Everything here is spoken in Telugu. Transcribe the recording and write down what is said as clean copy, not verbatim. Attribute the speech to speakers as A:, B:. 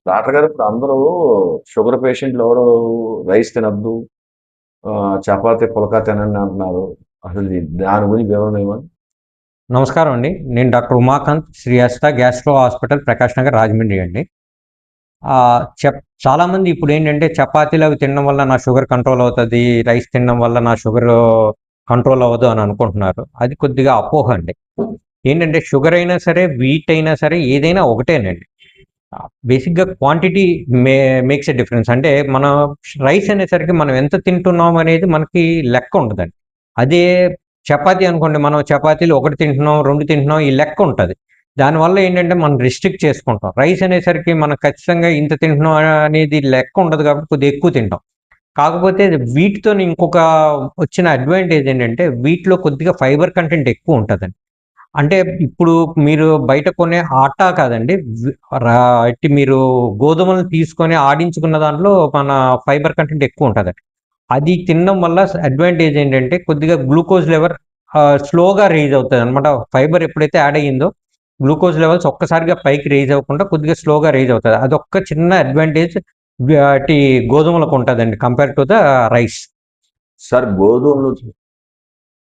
A: డాక్టర్ గారు ఇప్పుడు అందరూ షుగర్ పేషెంట్లు ఎవరు రైస్ తినద్దు, చపాతీ పులకా తినండి అంటున్నారు. అసలు దాని గురించి వివరణ ఇవ్వండి.
B: నమస్కారం అండి. నేను డాక్టర్ ఉమాకాంత్, శ్రీ హస్త గ్యాస్ట్రో హాస్పిటల్, ప్రకాష్ నగర్, రాజమండ్రి అండి. చాలామంది ఇప్పుడు ఏంటంటే చపాతీలు అవి తినడం వల్ల నా షుగర్ కంట్రోల్ అవుతుంది, రైస్ తినడం వల్ల నా షుగర్ కంట్రోల్ అవ్వదు అని అనుకుంటున్నారు. అది కొద్దిగా అపోహ అండి. ఏంటంటే షుగర్ అయినా సరే, వీట్ అయినా సరే, ఏదైనా ఒకటేనండి. బేసిక్గా క్వాంటిటీ మేక్స్ ఎ డిఫరెన్స్. అంటే మన రైస్ అనేసరికి మనం ఎంత తింటున్నాం అనేది మనకి లెక్క ఉంటుందండి. అదే చపాతీ అనుకోండి, మనం చపాతీలు ఒకటి తింటున్నాం, 2 తింటున్నాం, ఈ లెక్క ఉంటుంది. దానివల్ల ఏంటంటే మనం రిస్ట్రిక్ట్ చేసుకుంటాం. రైస్ అనేసరికి మనం ఖచ్చితంగా ఇంత తింటున్నాం అనేది లెక్క ఉండదు కాబట్టి కొద్దిగా ఎక్కువ తింటాం. కాకపోతే వీటితో ఇంకొక వచ్చిన అడ్వాంటేజ్ ఏంటంటే వీటిలో కొద్దిగా ఫైబర్ కంటెంట్ ఎక్కువ ఉంటుందండి. అంటే ఇప్పుడు మీరు బయట కొనే ఆటా కాదండి, మీరు గోధుమలను తీసుకొని ఆడించుకున్న దాంట్లో మన ఫైబర్ కంటెంట్ ఎక్కువ ఉంటుందండి. అది తినడం వల్ల అడ్వాంటేజ్ ఏంటంటే కొద్దిగా గ్లూకోజ్ లెవెల్ స్లోగా రైజ్ అవుతుంది అనమాట. ఫైబర్ ఎప్పుడైతే యాడ్ అయ్యిందో గ్లూకోజ్ లెవెల్స్ ఒక్కసారిగా పైకి రైజ్ అవ్వకుండా కొద్దిగా స్లోగా రైజ్ అవుతుంది. అదొక్క చిన్న అడ్వాంటేజ్ గోధుమలకు ఉంటుందండి compare to the rice.
A: Sir, గోధుమలు